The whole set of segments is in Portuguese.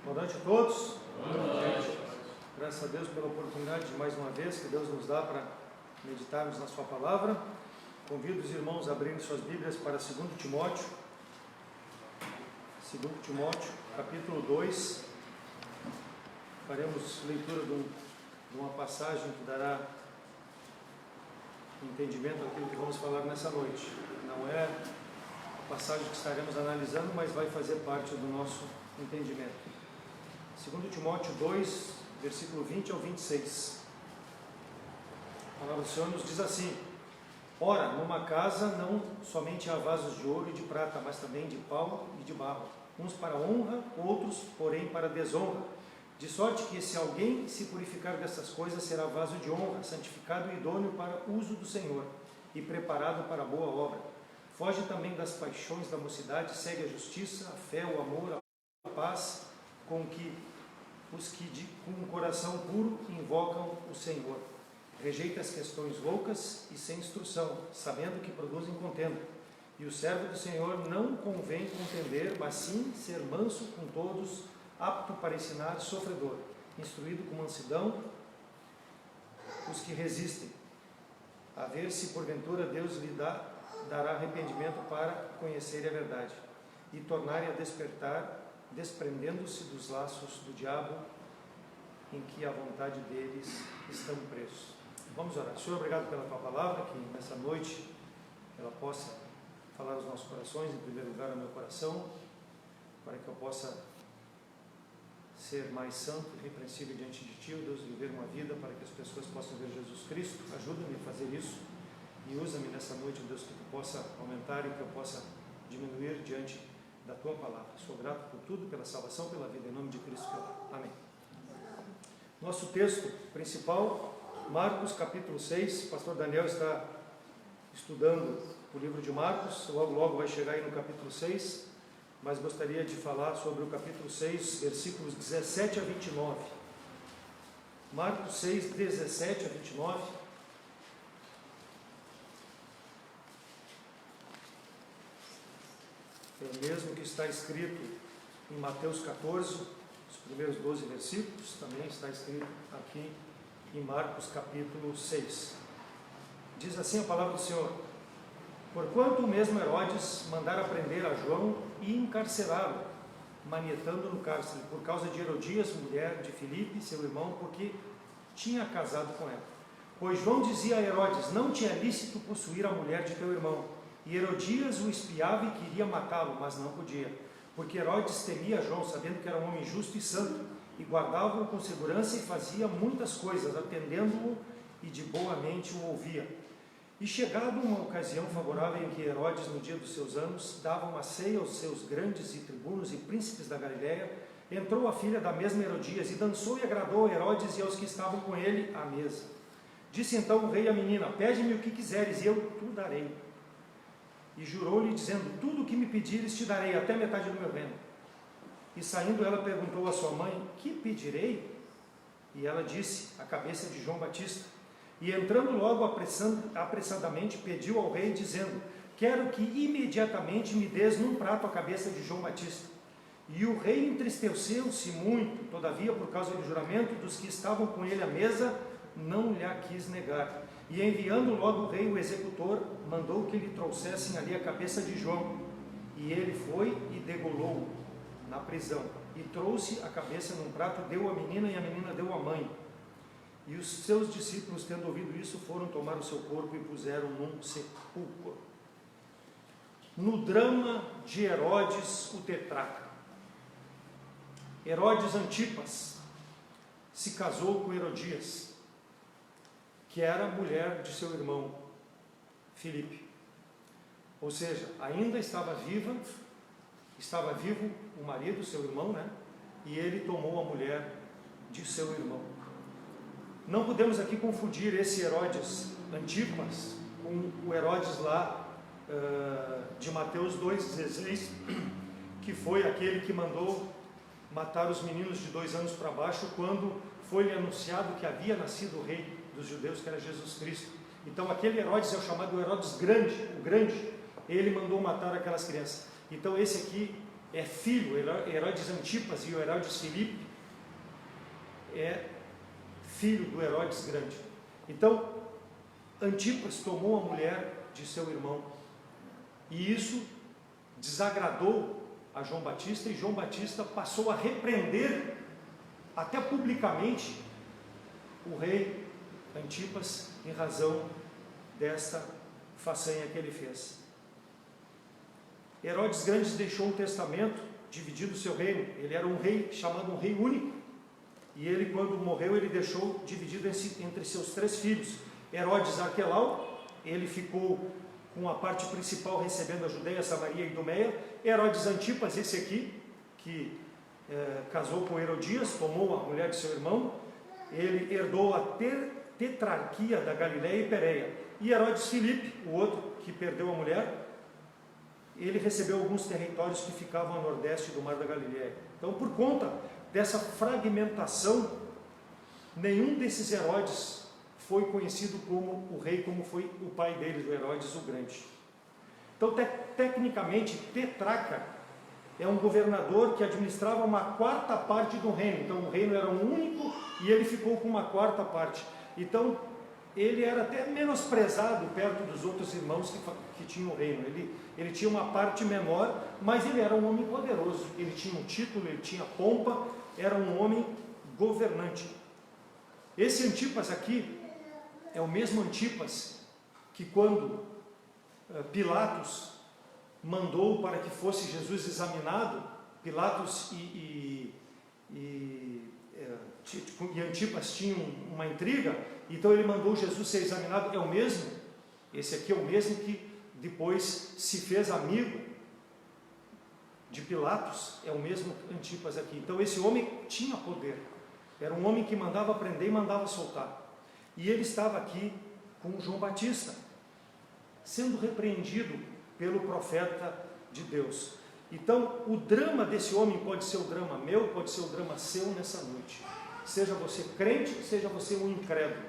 Boa noite a todos. Boa noite. Graças a Deus pela oportunidade de mais uma vez que Deus nos dá para meditarmos na sua palavra. Convido os irmãos a abrirem suas Bíblias para 2 Timóteo. 2 Timóteo, capítulo 2. Faremos leitura de uma passagem que dará entendimento daquilo que vamos falar nessa noite. Não é a passagem que estaremos analisando, mas vai fazer parte do nosso entendimento. 2 Timóteo 2, versículo 20 ao 26. A palavra do Senhor nos diz assim: Ora, numa casa não somente há vasos de ouro e de prata, mas também de pau e de barro, uns para honra, outros, porém, para desonra. De sorte que, se alguém se purificar dessas coisas, será vaso de honra, santificado e idôneo para uso do Senhor, e preparado para a boa obra. Foge também das paixões da mocidade, segue a justiça, a fé, o amor, a paz, com os que com um coração puro invocam o Senhor. Rejeita as questões loucas e sem instrução, sabendo que produzem contenda. E o servo do Senhor não convém contender, mas sim ser manso com todos, apto para ensinar, sofredor, instruído com mansidão os que resistem, a ver se porventura Deus lhe dará arrependimento para conhecer a verdade e tornarem a despertar, desprendendo-se dos laços do diabo, em que a vontade deles estão presos. Vamos orar. Senhor, obrigado pela tua palavra, que nessa noite ela possa falar aos nossos corações, em primeiro lugar ao meu coração, para que eu possa ser mais santo e repreensível diante de Ti, Deus, viver uma vida para que as pessoas possam ver Jesus Cristo. Ajuda-me a fazer isso e usa-me nessa noite, Deus, que Tu possa aumentar e que eu possa diminuir diante da Tua palavra. Sou grato por tudo, pela salvação, pela vida, em nome de Cristo que eu oro. Amém. Nosso texto principal, Marcos capítulo 6, o pastor Daniel está estudando o livro de Marcos, logo vai chegar aí no capítulo 6, mas gostaria de falar sobre o capítulo 6, versículos 17 a 29. Marcos 6, 17 a 29. É o mesmo que está escrito em Mateus 14, os primeiros 12 versículos, também está escrito aqui em Marcos capítulo 6. Diz assim a palavra do Senhor: Porquanto o mesmo Herodes mandara prender a João e encarcerá-lo, manietando no cárcere, por causa de Herodias, mulher de Filipe, seu irmão, porque tinha casado com ela. Pois João dizia a Herodes: Não te é lícito possuir a mulher de teu irmão. E Herodias o espiava e queria matá-lo, mas não podia, porque Herodes temia João, sabendo que era um homem justo e santo, e guardava-o com segurança e fazia muitas coisas, atendendo-o e de boa mente o ouvia. E chegada uma ocasião favorável em que Herodes, no dia dos seus anos, dava uma ceia aos seus grandes e tribunos e príncipes da Galileia, entrou a filha da mesma Herodias, e dançou e agradou a Herodes e aos que estavam com ele à mesa. Disse então o rei à menina: Pede-me o que quiseres, e eu te darei. E jurou-lhe, dizendo: Tudo o que me pedires te darei, até metade do meu reino. E saindo ela perguntou à sua mãe: Que pedirei? E ela disse: A cabeça de João Batista. E entrando logo apressadamente, pediu ao rei, dizendo: Quero que imediatamente me des num prato a cabeça de João Batista. E o rei entristeceu-se muito, todavia, por causa do juramento dos que estavam com ele à mesa, não lhe quis negar. E enviando logo o rei o executor, mandou que lhe trouxessem ali a cabeça de João. E ele foi e degolou-o na prisão. E trouxe a cabeça num prato, deu à menina, e a menina deu à mãe. E os seus discípulos, tendo ouvido isso, foram tomar o seu corpo e puseram num sepulcro. No drama de Herodes, o tetrarca. Herodes Antipas se casou com Herodias, que era mulher de seu irmão Filipe. Ou seja, ainda estava vivo o marido, seu irmão, né? E ele tomou a mulher de seu irmão. Não podemos aqui confundir esse Herodes Antipas com o Herodes lá de Mateus 2,16, que foi aquele que mandou matar os meninos de 2 anos para baixo, quando foi-lhe anunciado que havia nascido o rei dos judeus, que era Jesus Cristo. Então aquele Herodes é o chamado Herodes Grande, o Grande. Ele mandou matar aquelas crianças. Então esse aqui é filho, Herodes Antipas e o Herodes Filipe é filho do Herodes Grande. Então, Antipas tomou a mulher de seu irmão, e isso desagradou a João Batista, e João Batista passou a repreender até publicamente o rei Antipas em razão desta façanha que ele fez. Herodes Grande deixou um testamento dividindo o seu reino. Ele era um rei chamado um rei único, e ele, quando morreu, ele deixou dividido entre seus 3 filhos. Herodes Arquelau, ele ficou com a parte principal recebendo a Judeia, Samaria e Idumeia. Herodes Antipas, esse aqui, que casou com Herodias, tomou a mulher de seu irmão, ele herdou a tetrarquia da Galileia e Pérea. E Herodes Filipe, o outro que perdeu a mulher, ele recebeu alguns territórios que ficavam a nordeste do Mar da Galileia. Então, por conta dessa fragmentação, nenhum desses Herodes foi conhecido como o rei, como foi o pai deles, o Herodes o Grande. Então, tecnicamente, tetrarca é um governador que administrava uma 4ª parte do reino. Então, o reino era um único e ele ficou com uma 4ª parte. Então, ele era até menosprezado perto dos outros irmãos que tinham o reino. Ele tinha uma parte menor, mas ele era um homem poderoso. Ele tinha um título, ele tinha pompa, era um homem governante. Esse Antipas aqui é o mesmo Antipas que, quando Pilatos mandou para que fosse Jesus examinado, Pilatos e Antipas tinham uma intriga, então ele mandou Jesus ser examinado. É o mesmo, esse aqui é o mesmo que depois se fez amigo de Pilatos, é o mesmo Antipas aqui. Então esse homem tinha poder, era um homem que mandava prender e mandava soltar. E ele estava aqui com João Batista, sendo repreendido pelo profeta de Deus. Então o drama desse homem pode ser o drama meu, pode ser o drama seu nessa noite. Seja você crente, seja você um incrédulo,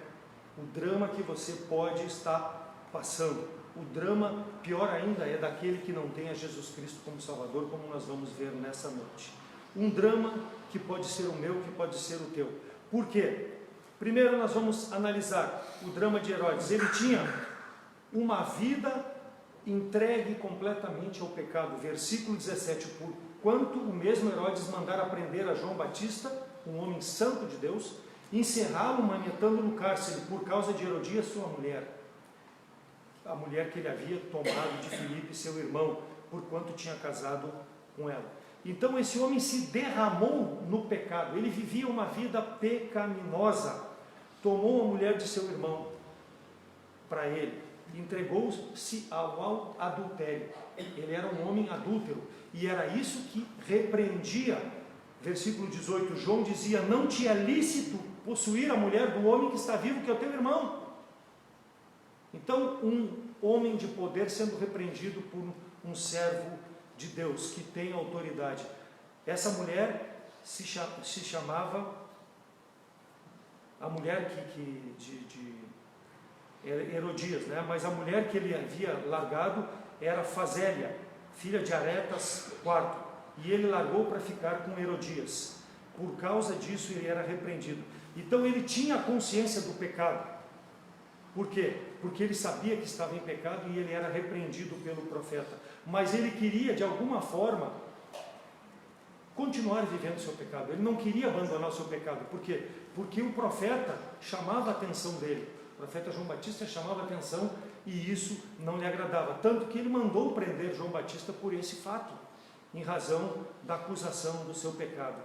o drama que você pode estar passando, o drama, pior ainda, é daquele que não tem a Jesus Cristo como Salvador, como nós vamos ver nessa noite. Um drama que pode ser o meu, que pode ser o teu. Por quê? Primeiro nós vamos analisar o drama de Herodes. Ele tinha uma vida entregue completamente ao pecado. Versículo 17, porquanto o mesmo Herodes mandara prender a João Batista, um homem santo de Deus, encerrá-lo manietando no cárcere por causa de Herodias, sua mulher, a mulher que ele havia tomado de Filipe, seu irmão, porquanto tinha casado com ela. Então esse homem se derramou no pecado, ele vivia uma vida pecaminosa, tomou a mulher de seu irmão para ele, entregou-se ao adultério. Ele era um homem adúltero, e era isso que repreendia. Versículo 18, João dizia: não te é lícito possuir a mulher do homem que está vivo, que é o teu irmão. Então, um homem de poder sendo repreendido por um servo de Deus, que tem autoridade. Essa mulher se chamava, a mulher de Herodias, né? Mas a mulher que ele havia largado era Fazélia, filha de Aretas IV. E ele largou para ficar com Herodias. Por causa disso ele era repreendido. Então ele tinha consciência do pecado. Por quê? Porque ele sabia que estava em pecado e ele era repreendido pelo profeta. Mas ele queria, de alguma forma, continuar vivendo o seu pecado. Ele não queria abandonar o seu pecado. Por quê? Porque o profeta chamava a atenção dele. O profeta João Batista chamava a atenção e isso não lhe agradava. Tanto que ele mandou prender João Batista por esse fato, em razão da acusação do seu pecado.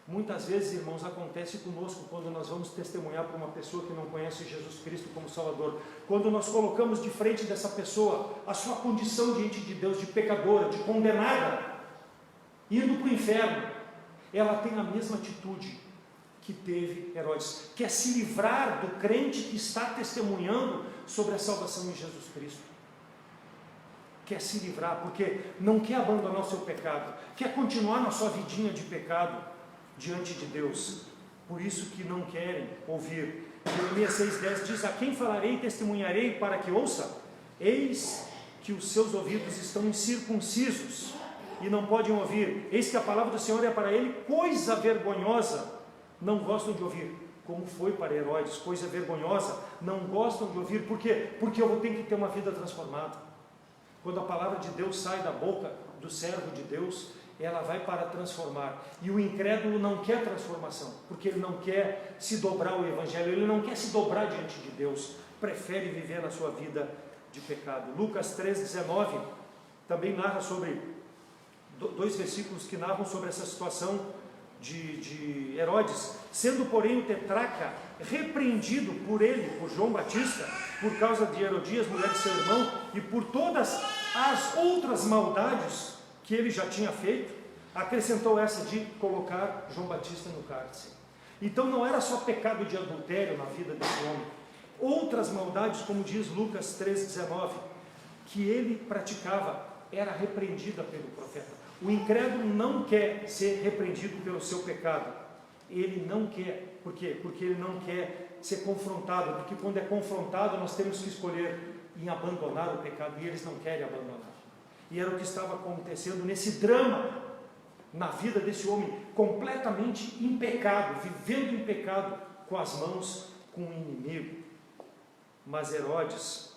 Muitas vezes, irmãos, acontece conosco quando nós vamos testemunhar para uma pessoa que não conhece Jesus Cristo como Salvador. Quando nós colocamos de frente dessa pessoa a sua condição diante de Deus de pecadora, de condenada, indo para o inferno, ela tem a mesma atitude que teve Herodes, que é se livrar do crente que está testemunhando sobre a salvação em Jesus Cristo. Quer se livrar, porque não quer abandonar o seu pecado, quer continuar na sua vidinha de pecado diante de Deus. Por isso que não querem ouvir. Jeremias 6,10 diz: a quem falarei e testemunharei para que ouça? Eis que os seus ouvidos estão incircuncisos, e não podem ouvir. Eis que a palavra do Senhor é para ele coisa vergonhosa, não gostam de ouvir. Como foi para Herodes, coisa vergonhosa, não gostam de ouvir. Por quê? Porque eu tenho que ter uma vida transformada. Quando a palavra de Deus sai da boca do servo de Deus, ela vai para transformar. E o incrédulo não quer transformação, porque ele não quer se dobrar ao Evangelho, ele não quer se dobrar diante de Deus, prefere viver na sua vida de pecado. Lucas 3,19 também narra sobre, dois versículos que narram sobre essa situação de Herodes, sendo porém o tetrarca repreendido por ele, por João Batista, por causa de Herodias, mulher de seu irmão, e por todas as outras maldades que ele já tinha feito, acrescentou essa de colocar João Batista no cárcere. Então não era só pecado de adultério na vida desse homem, outras maldades, como diz Lucas 13,19, que ele praticava, era repreendida pelo profeta. O incrédulo não quer ser repreendido pelo seu pecado, ele não quer. Por quê? Porque ele não quer ser confrontado, porque quando é confrontado nós temos que escolher em abandonar o pecado, e eles não querem abandonar. E era o que estava acontecendo nesse drama na vida desse homem, completamente em pecado, vivendo em pecado, com as mãos com o inimigo. Mas Herodes,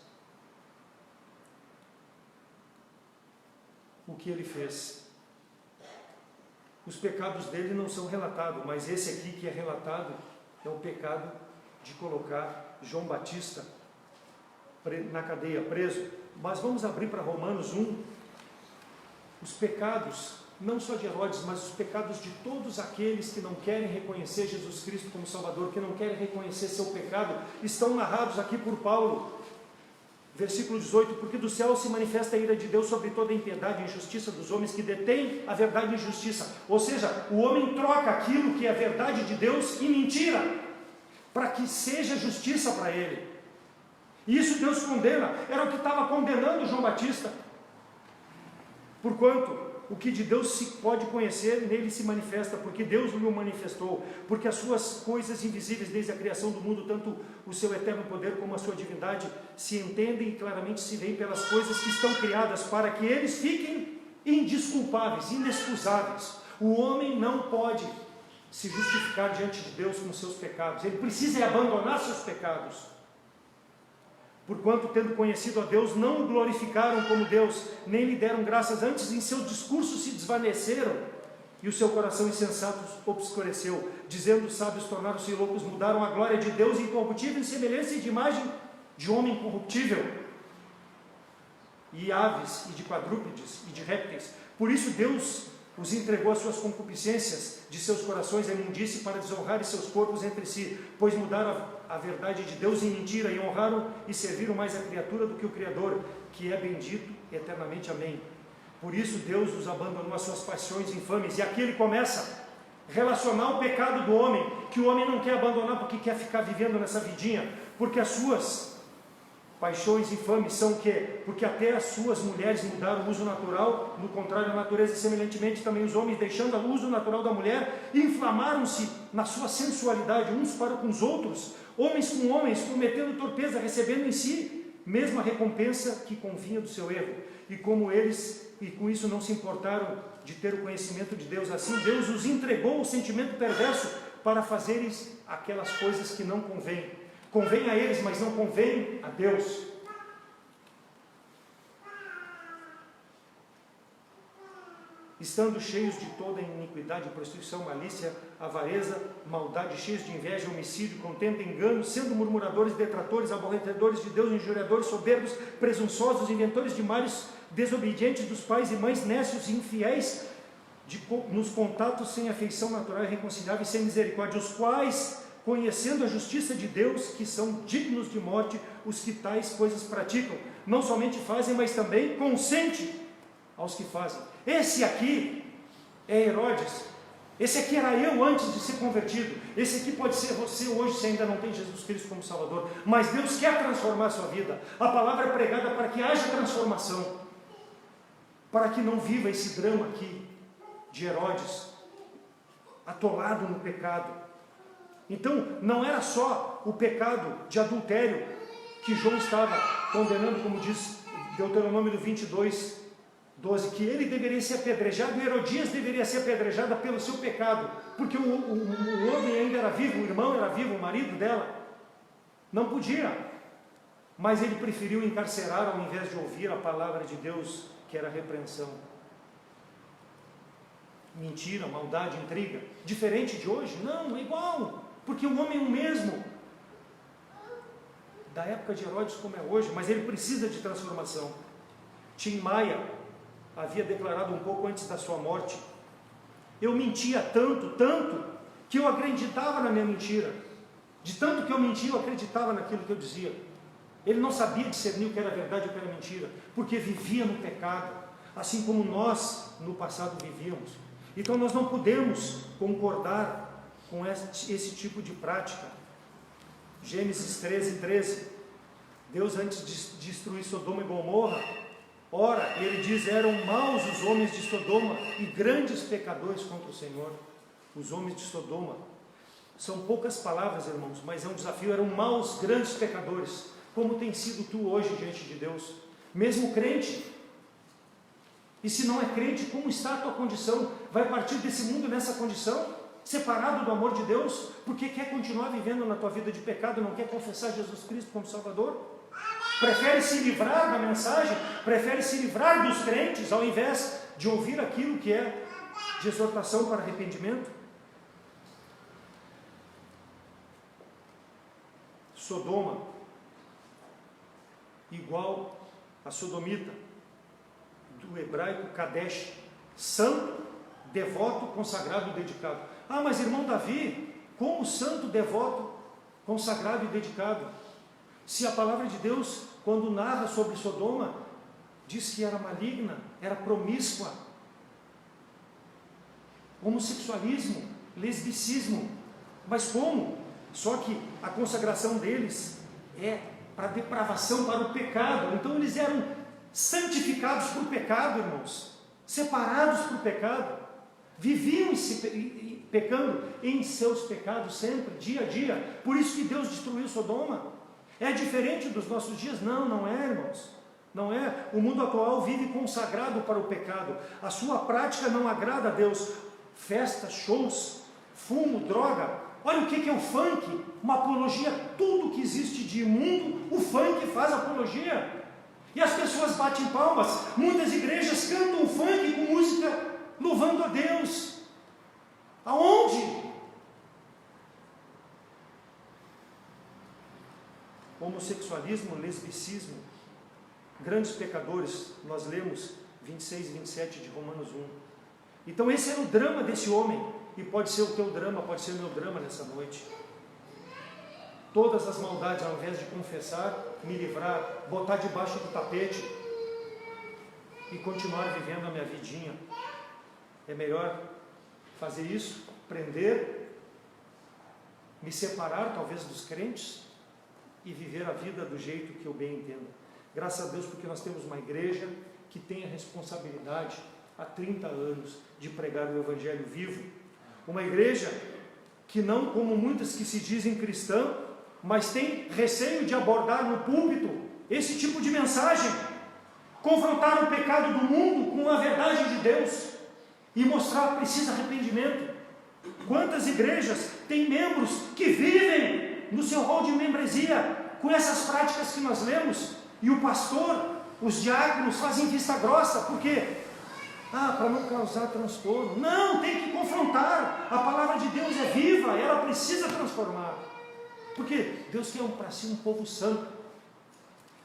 o que ele fez? Os pecados dele não são relatados, mas esse aqui que é relatado é o pecado de colocar João Batista na cadeia, preso. Mas vamos abrir para Romanos 1, os pecados, não só de Herodes, mas os pecados de todos aqueles que não querem reconhecer Jesus Cristo como Salvador, que não querem reconhecer seu pecado, estão narrados aqui por Paulo. Versículo 18, porque do céu se manifesta a ira de Deus sobre toda a impiedade e injustiça dos homens que detêm a verdade e injustiça. Ou seja, o homem troca aquilo que é a verdade de Deus em mentira, para que seja justiça para ele. E isso Deus condena, era o que estava condenando João Batista. Porquanto, o que de Deus se pode conhecer, nele se manifesta, porque Deus lhe o manifestou, porque as suas coisas invisíveis desde a criação do mundo, tanto o seu eterno poder como a sua divindade, se entendem e claramente se veem pelas coisas que estão criadas, para que eles fiquem indesculpáveis, inexcusáveis. O homem não pode se justificar diante de Deus com seus pecados, ele precisa abandonar seus pecados. Porquanto, tendo conhecido a Deus, não o glorificaram como Deus, nem lhe deram graças, antes em seus discursos se desvaneceram, e o seu coração insensato obscureceu, dizendo: os sábios tornaram-se loucos, mudaram a glória de Deus incorruptível em semelhança e de imagem de homem corruptível, e aves, e de quadrúpedes, e de répteis. Por isso Deus os entregou às suas concupiscências de seus corações, a imundície, para desonrarem seus corpos entre si, pois mudaram a verdade de Deus em mentira, e honraram e serviram mais a criatura do que o Criador, que é bendito eternamente. Amém. Por isso Deus os abandonou às suas paixões infames. E aqui ele começa a relacionar o pecado do homem, que o homem não quer abandonar porque quer ficar vivendo nessa vidinha, porque as suas paixões infames são o quê? Porque até as suas mulheres mudaram o uso natural, no contrário à natureza, e semelhantemente também os homens, deixando o uso natural da mulher, inflamaram-se na sua sensualidade uns para com os outros, homens com homens, cometendo torpeza, recebendo em si mesma recompensa que convinha do seu erro. E como eles, e com isso não se importaram de ter o conhecimento de Deus, assim Deus os entregou ao sentimento perverso para fazerem aquelas coisas que não convêm. Convém a eles, mas não convém a Deus. Estando cheios de toda iniquidade, prostituição, malícia, avareza, maldade, cheios de inveja, homicídio, contenda, engano, sendo murmuradores, detratores, aborrecedores de Deus, injuriadores, soberbos, presunçosos, inventores de males, desobedientes dos pais e mães, nécios e infiéis, nos contatos sem afeição natural e reconciliável e sem misericórdia, os quais, conhecendo a justiça de Deus, que são dignos de morte, os que tais coisas praticam, não somente fazem, mas também consentem aos que fazem. Esse aqui é Herodes. Esse aqui era eu antes de ser convertido. Esse aqui pode ser você hoje, se ainda não tem Jesus Cristo como Salvador. Mas Deus quer transformar a sua vida. A palavra é pregada para que haja transformação, para que não viva esse drama aqui de Herodes, atolado no pecado. Então, não era só o pecado de adultério que João estava condenando, como diz Deuteronômio 22, 12, que ele deveria ser apedrejado e Herodias deveria ser apedrejada pelo seu pecado, porque o homem ainda era vivo, o irmão era vivo, o marido dela. Não podia, mas ele preferiu encarcerar ao invés de ouvir a palavra de Deus, que era repreensão. Mentira, maldade, intriga. Diferente de hoje? Não, é igual, porque o homem é o mesmo. Da época de Herodes como é hoje, mas ele precisa de transformação. Tim Maia havia declarado um pouco antes da sua morte: eu mentia tanto, que eu acreditava na minha mentira. De tanto que eu mentia, eu acreditava naquilo que eu dizia. Ele não sabia discernir o que era verdade e o que era mentira, porque vivia no pecado, assim como nós no passado vivíamos. Então nós não podemos concordar com esse tipo de prática. Gênesis 13:13, Deus, antes de destruir Sodoma e Gomorra, ora, ele diz: eram maus os homens de Sodoma e grandes pecadores contra o Senhor. Os homens de Sodoma, são poucas palavras, irmãos, mas é um desafio. Eram maus, grandes pecadores, como tem sido tu hoje diante de Deus, mesmo crente. E se não é crente, como está a tua condição? Vai partir desse mundo nessa condição, separado do amor de Deus, porque quer continuar vivendo na tua vida de pecado, não quer confessar Jesus Cristo como Salvador? Prefere se livrar da mensagem, prefere se livrar dos crentes, ao invés de ouvir aquilo que é de exortação para arrependimento? Sodoma, igual a sodomita, do hebraico Kadesh, santo, devoto, consagrado e dedicado. Ah, mas irmão Davi, como santo, devoto, consagrado e dedicado? Se a palavra de Deus, quando narra sobre Sodoma, diz que era maligna, era promíscua, homossexualismo, lesbicismo. Mas como? Só que a consagração deles é para a depravação, para o pecado. Então eles eram santificados por pecado, irmãos, separados por pecado, viviam pecando em seus pecados sempre, dia a dia. Por isso que Deus destruiu Sodoma. É diferente dos nossos dias? Não, não é, irmãos. Não é. O mundo atual vive consagrado para o pecado. A sua prática não agrada a Deus. Festas, shows, fumo, droga. Olha o que é o funk, uma apologia. Tudo que existe de imundo, o funk faz apologia. E as pessoas batem palmas. Muitas igrejas cantam funk com música louvando a Deus. Aonde? Homossexualismo, lesbicismo, grandes pecadores. Nós lemos 26 e 27 de Romanos 1. Então esse era o drama desse homem. E pode ser o teu drama, pode ser o meu drama nessa noite. Todas as maldades, ao invés de confessar, me livrar, botar debaixo do tapete e continuar vivendo a minha vidinha. É melhor fazer isso, prender, me separar talvez dos crentes e viver a vida do jeito que eu bem entendo. Graças a Deus, porque nós temos uma igreja que tem a responsabilidade há 30 anos de pregar o Evangelho vivo. Uma igreja que não, como muitas que se dizem cristã, mas tem receio de abordar no púlpito esse tipo de mensagem, confrontar o pecado do mundo com a verdade de Deus e mostrar preciso arrependimento. Quantas igrejas têm membros que vivem no seu rol de membresia com essas práticas que nós lemos, e o pastor, os diáconos fazem vista grossa, porque para não causar transtorno. Não, tem que confrontar. A palavra de Deus é viva, ela precisa transformar. Porque Deus quer para si um povo santo.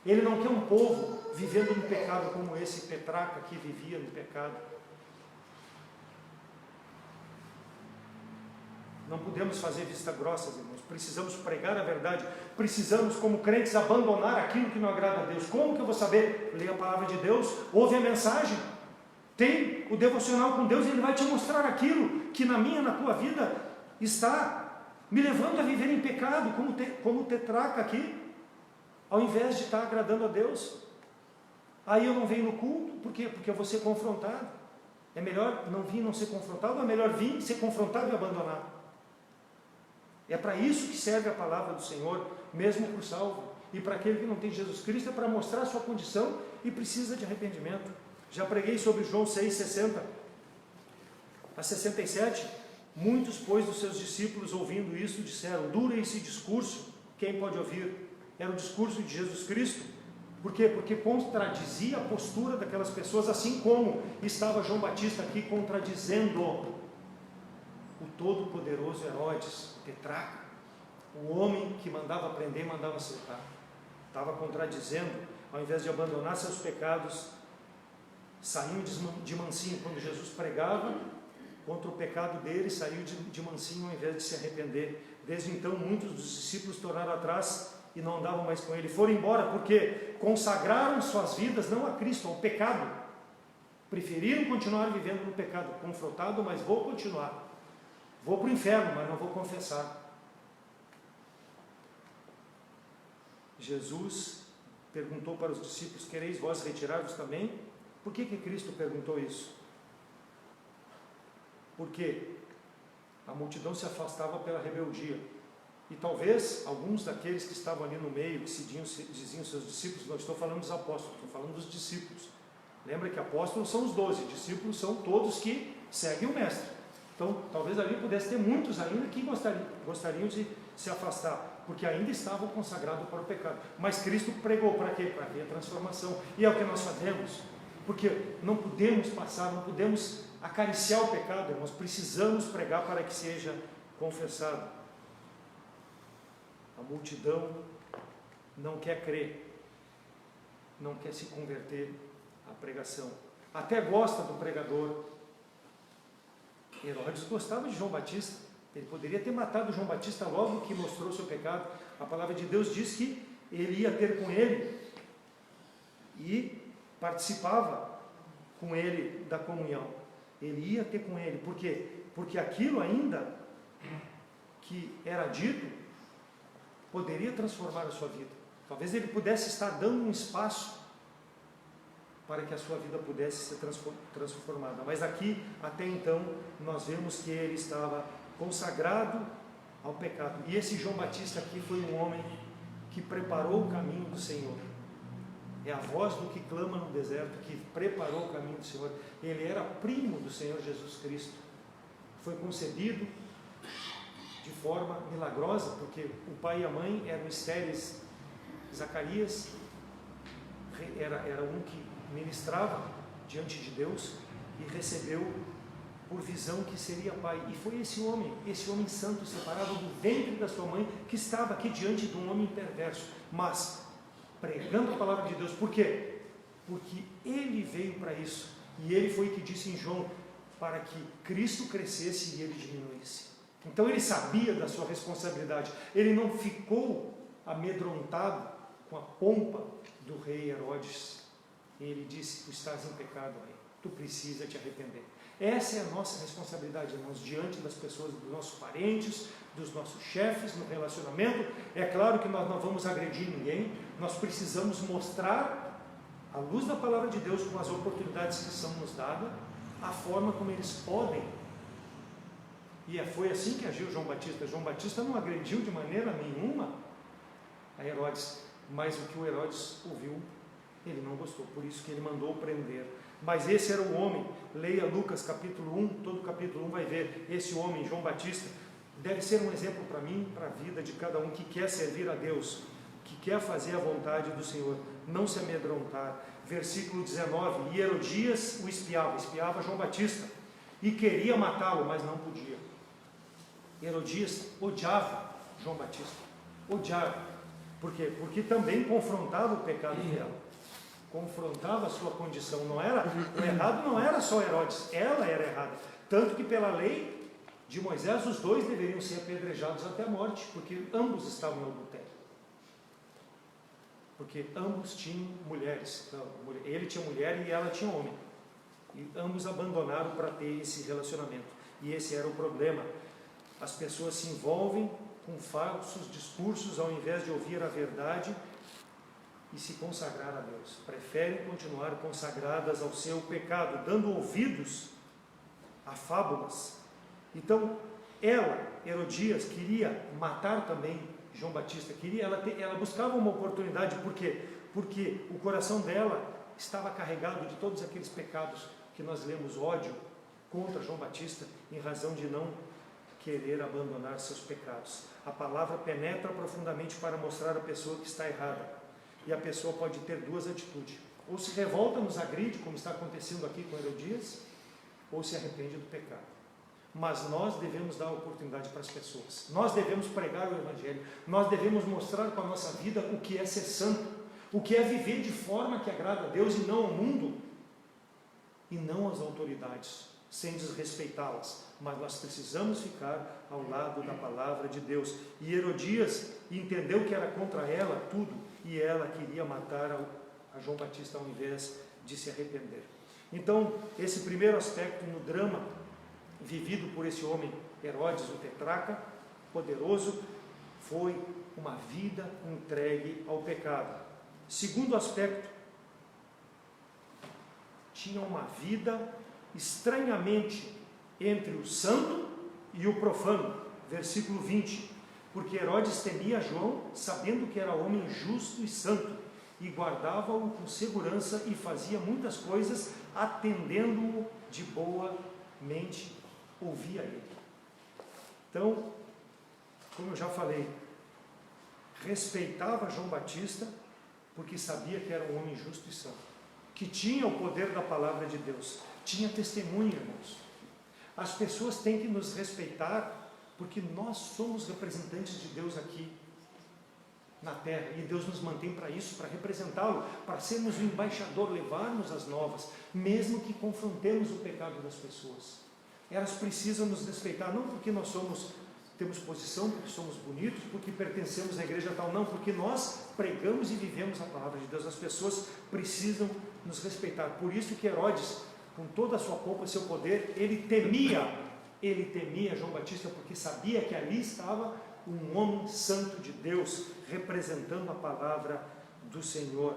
Ele não quer um povo vivendo no pecado como esse Petraca que vivia no pecado. Não podemos fazer vista grossa, irmãos. Precisamos pregar a verdade. Precisamos, como crentes, abandonar aquilo que não agrada a Deus. Como que eu vou saber? Leia a palavra de Deus, ouve a mensagem. Tem o devocional com Deus, Ele vai te mostrar aquilo que na minha, na tua vida está me levando a viver em pecado, como o Tetraca aqui, ao invés de estar agradando a Deus. Aí eu não venho no culto, por quê? Porque eu vou ser confrontado. É melhor não vir e não ser confrontado, ou é melhor vir, ser confrontado e abandonar? É para isso que serve a palavra do Senhor, mesmo para o salvo. E para aquele que não tem Jesus Cristo, é para mostrar a sua condição e precisa de arrependimento. Já preguei sobre João 6:60 a 67. Muitos, pois, dos seus discípulos, ouvindo isso, disseram: dura esse discurso, quem pode ouvir? Era o discurso de Jesus Cristo. Por quê? Porque contradizia a postura daquelas pessoas, assim como estava João Batista aqui contradizendo o todo-poderoso Herodes, o tetrarca, o homem que mandava prender e mandava soltar. Estava contradizendo, ao invés de abandonar seus pecados, saiu de mansinho. Quando Jesus pregava contra o pecado dele, saiu de mansinho ao invés de se arrepender. Desde então, muitos dos discípulos tornaram atrás e não andavam mais com ele. Foram embora porque consagraram suas vidas não a Cristo, ao pecado. Preferiram continuar vivendo no pecado. Confrontado, mas vou continuar. Vou para o inferno, mas não vou confessar. Jesus perguntou para os discípulos: quereis vós retirar-vos também? Por que Cristo perguntou isso? Porque a multidão se afastava pela rebeldia. E talvez alguns daqueles que estavam ali no meio, que diziam seus discípulos, não estou falando dos apóstolos, estou falando dos discípulos. Lembra que apóstolos são os 12, discípulos são todos que seguem o mestre. Então, talvez ali pudesse ter muitos ainda que gostariam de se afastar, porque ainda estavam consagrados para o pecado. Mas Cristo pregou para quê? Para ver a transformação. E é o que nós fazemos, porque não podemos passar, não podemos acariciar o pecado, irmãos. Precisamos pregar para que seja confessado. A multidão não quer crer, não quer se converter à pregação. Até gosta do pregador. Herodes gostava de João Batista. Ele poderia ter matado João Batista logo que mostrou o seu pecado. A palavra de Deus diz que ele ia ter com ele e participava com ele da comunhão. Ele ia ter com ele. Por quê? Porque aquilo ainda que era dito poderia transformar a sua vida. Talvez ele pudesse estar dando um espaço para que a sua vida pudesse ser transformada. Mas aqui, até então, nós vemos que ele estava consagrado ao pecado. E esse João Batista aqui foi um homem que preparou o caminho do Senhor. É a voz do que clama no deserto, que preparou o caminho do Senhor. Ele era primo do Senhor Jesus Cristo. Foi concebido de forma milagrosa, porque o pai e a mãe eram estéreis. Zacarias era um que ministrava diante de Deus e recebeu por visão que seria pai. E foi esse homem santo, separado do ventre da sua mãe, que estava aqui diante de um homem perverso, mas pregando a palavra de Deus. Por quê? Porque ele veio para isso. E ele foi que disse em João, para que Cristo crescesse e ele diminuísse. Então ele sabia da sua responsabilidade. Ele não ficou amedrontado com a pompa do rei Herodes. Ele disse: tu estás em pecado, rei. Tu precisa te arrepender. Essa é a nossa responsabilidade, irmãos, diante das pessoas, dos nossos parentes, dos nossos chefes, no relacionamento. É claro que nós não vamos agredir ninguém. Nós precisamos mostrar, à luz da palavra de Deus, com as oportunidades que são nos dadas, a forma como eles podem. E foi assim que agiu João Batista. João Batista não agrediu de maneira nenhuma a Herodes, mas o que o Herodes ouviu, ele não gostou, por isso que ele mandou prender. Mas esse era o homem. Leia Lucas capítulo 1, todo capítulo 1 vai ver esse homem, João Batista. Deve ser um exemplo para mim, para a vida de cada um que quer servir a Deus, que quer fazer a vontade do Senhor, não se amedrontar. Versículo 19, e Herodias o espiava João Batista, e queria matá-lo, mas não podia. Herodias odiava João Batista, odiava. Por quê? Porque também confrontava o pecado dela, confrontava a sua condição. O errado não era só Herodes, ela era errada. Tanto que pela lei de Moisés, os dois deveriam ser apedrejados até a morte, porque ambos estavam no adultério. Porque ambos tinham mulheres. Ele tinha mulher e ela tinha homem. E ambos abandonaram para ter esse relacionamento. E esse era o problema. As pessoas se envolvem com falsos discursos ao invés de ouvir a verdade e se consagrar a Deus. Preferem continuar consagradas ao seu pecado, dando ouvidos a fábulas. Então, Herodias, queria matar também João Batista. Ela buscava uma oportunidade. Por quê? Porque o coração dela estava carregado de todos aqueles pecados que nós lemos, ódio contra João Batista, em razão de não querer abandonar seus pecados. A palavra penetra profundamente para mostrar à pessoa que está errada. E a pessoa pode ter duas atitudes: ou se revolta, nos agride, como está acontecendo aqui com Herodias, ou se arrepende do pecado. Mas nós devemos dar oportunidade para as pessoas. Nós devemos pregar o Evangelho. Nós devemos mostrar com a nossa vida o que é ser santo, o que é viver de forma que agrada a Deus e não ao mundo, e não às autoridades, sem desrespeitá-las. Mas nós precisamos ficar ao lado da palavra de Deus. E Herodias entendeu que era contra ela tudo, e ela queria matar a João Batista ao invés de se arrepender. Então, esse primeiro aspecto no drama vivido por esse homem, Herodes, o tetrarca, poderoso, foi uma vida entregue ao pecado. Segundo aspecto, tinha uma vida estranhamente entre o santo e o profano. Versículo 20. Porque Herodes temia João, sabendo que era homem justo e santo, e guardava-o com segurança e fazia muitas coisas, atendendo-o de boa mente, ouvia ele. Então, como eu já falei, respeitava João Batista, porque sabia que era um homem justo e santo, que tinha o poder da palavra de Deus, tinha testemunho, irmãos. As pessoas têm que nos respeitar, porque nós somos representantes de Deus aqui na terra, e Deus nos mantém para isso, para representá-lo, para sermos o embaixador, levarmos as novas, mesmo que confrontemos o pecado das pessoas. Elas precisam nos respeitar, não porque nós temos posição, porque somos bonitos, porque pertencemos à igreja tal, não, porque nós pregamos e vivemos a palavra de Deus. As pessoas precisam nos respeitar. Por isso que Herodes, com toda a sua pompa, seu poder, ele temia João Batista, porque sabia que ali estava um homem santo de Deus, representando a palavra do Senhor.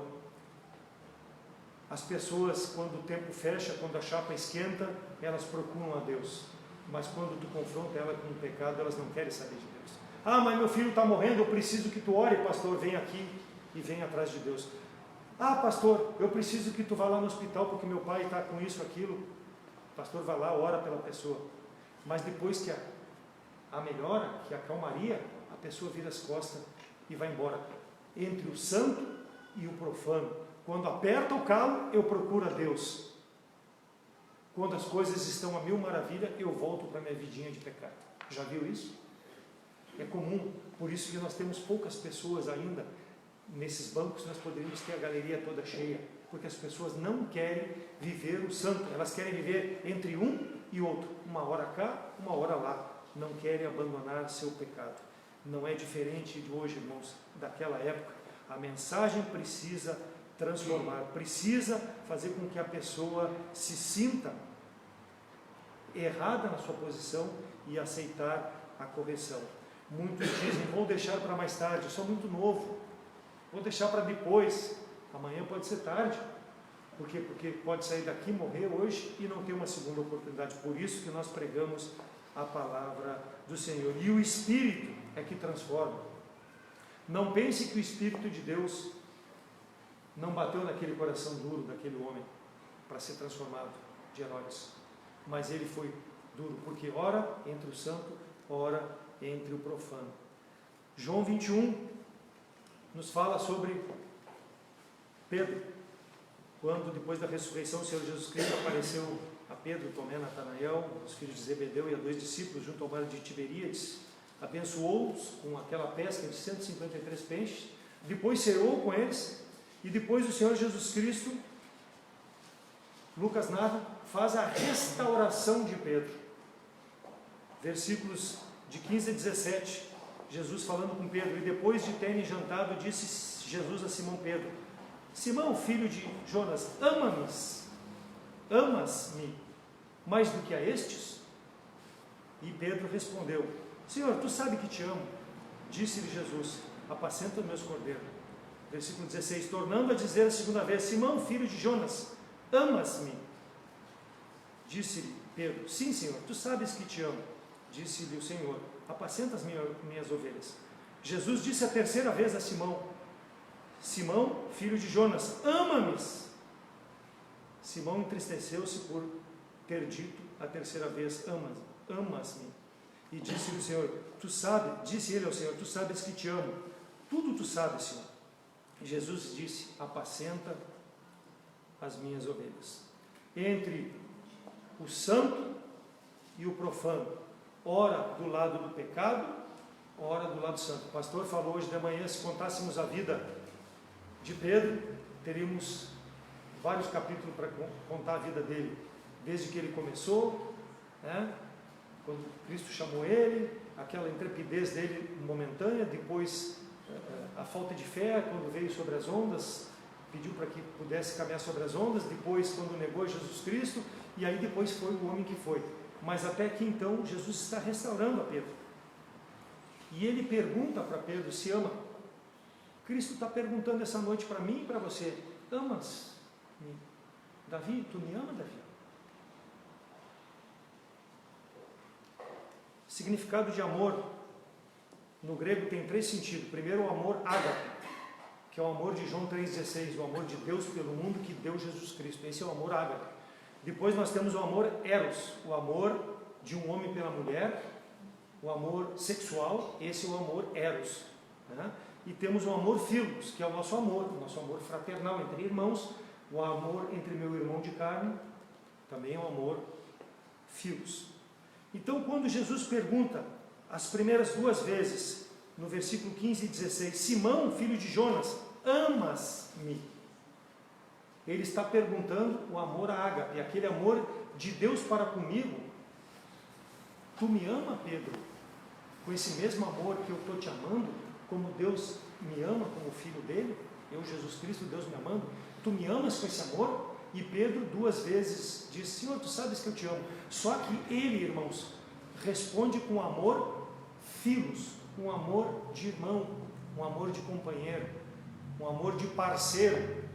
As pessoas, quando o tempo fecha, quando a chapa esquenta, elas procuram a Deus, mas quando tu confronta ela com o pecado, elas não querem saber de Deus. Ah, mas meu filho está morrendo, eu preciso que tu ore, pastor. Vem aqui e vem atrás de Deus. Ah, pastor, eu preciso que tu vá lá no hospital porque meu pai está com isso, aquilo. Pastor, vai lá, ora pela pessoa. Mas depois que a melhora, que a calmaria, a pessoa vira as costas e vai embora. Entre o santo e o profano. Quando aperta o calo, eu procuro a Deus. Quando as coisas estão a mil maravilhas, eu volto para a minha vidinha de pecado. Já viu isso? É comum, por isso que nós temos poucas pessoas ainda nesses bancos. Nós poderíamos ter a galeria toda cheia, porque as pessoas não querem viver o santo, elas querem viver entre um e outro, uma hora cá, uma hora lá, não querem abandonar seu pecado. Não é diferente de hoje, irmãos, daquela época. A mensagem precisa transformar, precisa fazer com que a pessoa se sinta errada na sua posição e aceitar a correção. Muitos dizem, vou deixar para mais tarde, eu sou muito novo, vou deixar para depois, amanhã pode ser tarde. Por quê? Porque pode sair daqui, morrer hoje e não ter uma segunda oportunidade. Por isso que nós pregamos a palavra do Senhor. E o Espírito é que transforma. Não pense que o Espírito de Deus não bateu naquele coração duro daquele homem para ser transformado de Herodes. Mas ele foi duro, porque ora entre o santo, ora entre o profano. João 21 nos fala sobre Pedro, quando depois da ressurreição o Senhor Jesus Cristo apareceu a Pedro, Tomé, Natanael, os filhos de Zebedeu e a 2 discípulos junto ao mar de Tiberíades, abençoou-os com aquela pesca de 153 peixes, depois ceou com eles, e depois o Senhor Jesus Cristo, Lucas narra, faz a restauração de Pedro. Versículos de 15 a 17, Jesus falando com Pedro: e depois de terem jantado, disse Jesus a Simão Pedro: Simão, filho de Jonas, amas-me mais do que a estes? E Pedro respondeu: Senhor, tu sabes que te amo. Disse-lhe Jesus: apacenta os meus cordeiros. Versículo 16, tornando a dizer a segunda vez: Simão, filho de Jonas, amas-me? Disse-lhe Pedro: sim, Senhor, tu sabes que te amo. Disse-lhe o Senhor: apacenta as minhas ovelhas. Jesus disse a terceira vez a Simão: Simão, filho de Jonas, ama-me? Simão entristeceu-se por ter dito a terceira vez, amas-me. E disse-lhe o Senhor, disse ele ao Senhor, tu sabes que te amo. Tudo tu sabes, Senhor. E Jesus disse, apacenta as minhas ovelhas. Entre o santo e o profano, ora do lado do pecado, ora do lado santo. O pastor falou hoje de manhã, se contássemos a vida de Pedro, teríamos vários capítulos para contar a vida dele, desde que ele começou, né? Quando Cristo chamou ele, aquela intrepidez dele momentânea, depois a falta de fé, quando veio sobre as ondas, pediu para que pudesse caminhar sobre as ondas, depois quando negou Jesus Cristo, e aí depois foi o homem que foi. Mas até que então Jesus está restaurando a Pedro. E ele pergunta para Pedro se ama. Cristo está perguntando essa noite para mim e para você, amas-me? Davi, tu me ama, Davi? Significado de amor, no grego tem 3 sentidos. Primeiro, o amor ágape, que é o amor de João 3,16, o amor de Deus pelo mundo que deu Jesus Cristo. Esse é o amor ágape. Depois nós temos o amor eros, o amor de um homem pela mulher, o amor sexual, esse é o amor eros, né? E temos o amor filos, que é o nosso amor fraternal entre irmãos, o amor entre meu irmão de carne, também é o amor filos. Então, quando Jesus pergunta, as primeiras 2 vezes, no versículo 15 e 16, Simão, filho de Jonas, amas-me? Ele está perguntando o amor ágape, aquele amor de Deus para comigo. Tu me ama, Pedro, com esse mesmo amor que eu estou te amando, como Deus me ama como filho dele, eu, Jesus Cristo, Deus me amando, tu me amas com esse amor? E Pedro 2 vezes diz, Senhor, tu sabes que eu te amo. Só que ele, irmãos, responde com amor filos, um amor de irmão, um amor de companheiro, um amor de parceiro,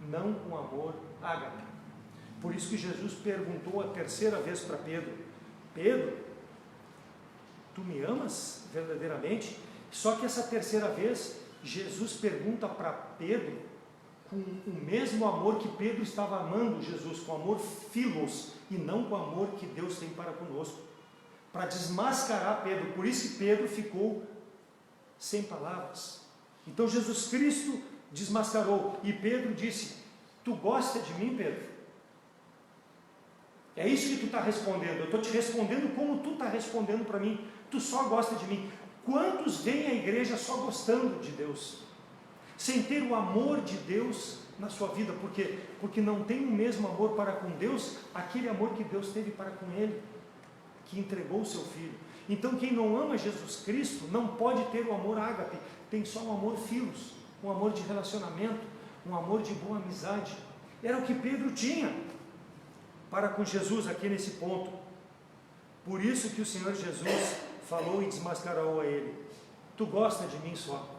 não um amor ágape. Por isso que Jesus perguntou a 3ª vez para Pedro, Pedro, tu me amas verdadeiramente? Só que essa 3ª vez, Jesus pergunta para Pedro com o mesmo amor que Pedro estava amando Jesus, com amor filos, e não com o amor que Deus tem para conosco, para desmascarar Pedro. Por isso que Pedro ficou sem palavras. Então Jesus Cristo desmascarou, e Pedro disse, tu gosta de mim, Pedro? É isso que tu está respondendo, eu estou te respondendo como tu está respondendo para mim, tu só gosta de mim. Quantos vêm à igreja só gostando de Deus, sem ter o amor de Deus na sua vida? Por quê? Porque não tem o mesmo amor para com Deus, aquele amor que Deus teve para com ele, que entregou o seu Filho. Então quem não ama Jesus Cristo, não pode ter o amor ágape, tem só um amor filos, um amor de relacionamento, um amor de boa amizade. Era o que Pedro tinha para com Jesus aqui nesse ponto. Por isso que o Senhor Jesus falou e desmascarou a ele, tu gosta de mim só?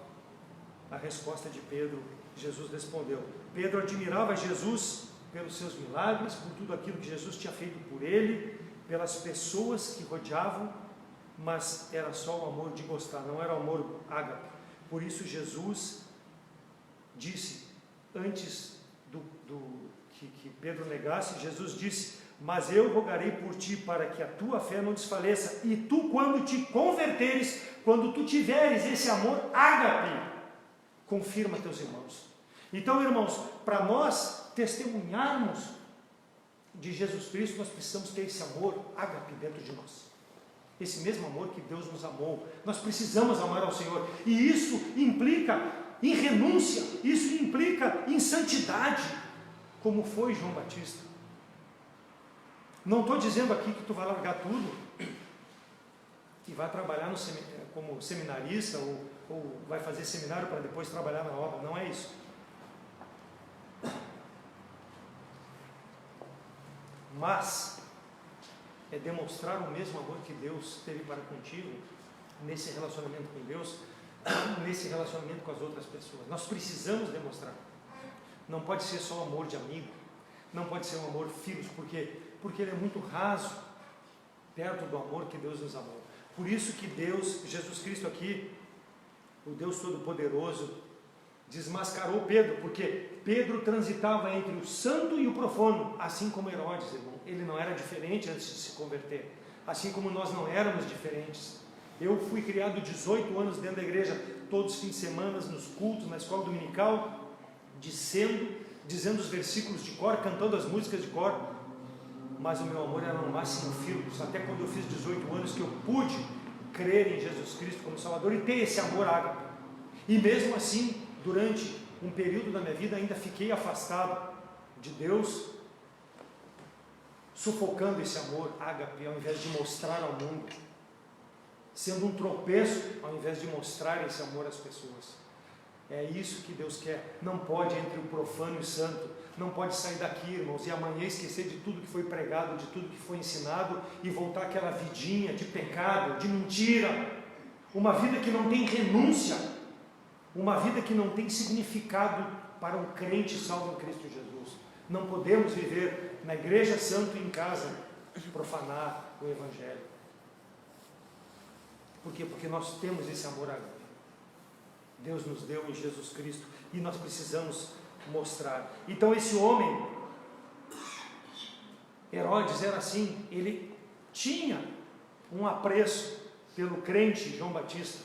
A resposta de Pedro, Jesus respondeu. Pedro admirava Jesus pelos seus milagres, por tudo aquilo que Jesus tinha feito por ele, pelas pessoas que rodeavam, mas era só o amor de gostar, não era o amor ágape. Por isso Jesus disse, antes que Pedro negasse, Jesus disse, mas eu rogarei por ti para que a tua fé não desfaleça, e tu, quando te converteres, quando tu tiveres esse amor ágape, confirma teus irmãos. Então, irmãos, para nós testemunharmos de Jesus Cristo, nós precisamos ter esse amor ágape dentro de nós, esse mesmo amor que Deus nos amou. Nós precisamos amar ao Senhor, e isso implica em renúncia, isso implica em santidade, como foi João Batista. Não estou dizendo aqui que tu vai largar tudo e vai trabalhar como seminarista ou vai fazer seminário para depois trabalhar na obra, não é isso. Mas é demonstrar o mesmo amor que Deus teve para contigo, nesse relacionamento com Deus, nesse relacionamento com as outras pessoas. Nós precisamos demonstrar. Não pode ser só amor de amigo, não pode ser um amor filos, porque ele é muito raso perto do amor que Deus nos amou. Por isso que Deus, Jesus Cristo aqui, o Deus Todo-Poderoso, desmascarou Pedro, porque Pedro transitava entre o santo e o profano, assim como Herodes, irmão. Ele não era diferente antes de se converter, assim como nós não éramos diferentes. Eu fui criado 18 anos dentro da igreja, todos os fins de semana, nos cultos, na escola dominical, dizendo os versículos de cor, cantando as músicas de cor, mas o meu amor era no máximo filtros, até quando eu fiz 18 anos que eu pude crer em Jesus Cristo como Salvador e ter esse amor ágape. E mesmo assim, durante um período da minha vida, ainda fiquei afastado de Deus, sufocando esse amor ágape, ao invés de mostrar ao mundo, sendo um tropeço, ao invés de mostrar esse amor às pessoas. É isso que Deus quer. Não pode entre o profano e o santo, não pode sair daqui, irmãos, e amanhã esquecer de tudo que foi pregado, de tudo que foi ensinado, e voltar àquela vidinha de pecado, de mentira, uma vida que não tem renúncia, uma vida que não tem significado para um crente salvo em Cristo Jesus. Não podemos viver na igreja santo e em casa profanar o Evangelho. Por quê? Porque nós temos esse amor ágape. Deus nos deu em Jesus Cristo e nós precisamos mostrar. Então esse homem, Herodes, era assim, ele tinha um apreço pelo crente João Batista,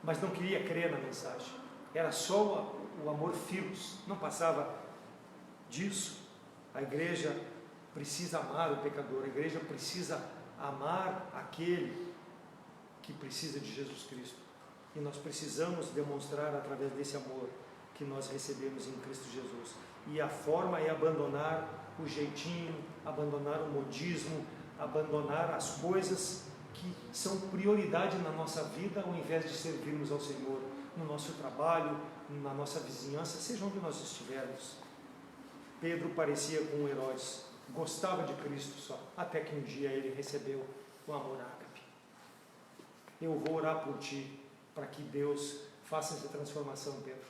mas não queria crer na mensagem. Era só o amor filos, não passava disso. A igreja precisa amar o pecador, a igreja precisa amar aquele que precisa de Jesus Cristo. E nós precisamos demonstrar através desse amor que nós recebemos em Cristo Jesus. E a forma é abandonar o jeitinho, abandonar o modismo, abandonar as coisas que são prioridade na nossa vida, ao invés de servirmos ao Senhor, no nosso trabalho, na nossa vizinhança, seja onde nós estivermos. Pedro parecia com Herodes, gostava de Cristo só, até que um dia ele recebeu o amor ágape. Eu vou orar por ti, para que Deus faça essa transformação, Pedro.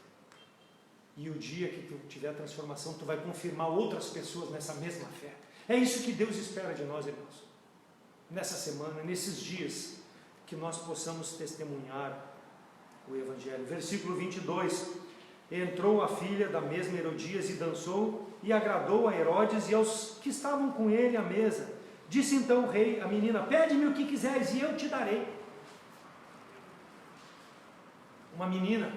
E o dia que tu tiver a transformação, tu vai confirmar outras pessoas nessa mesma fé. É isso que Deus espera de nós, irmãos. Nessa semana, nesses dias, que nós possamos testemunhar o Evangelho. Versículo 22. Entrou a filha da mesma Herodias e dançou, e agradou a Herodes e aos que estavam com ele à mesa. Disse então o rei à menina: pede-me o que quiseres e eu te darei. Uma menina,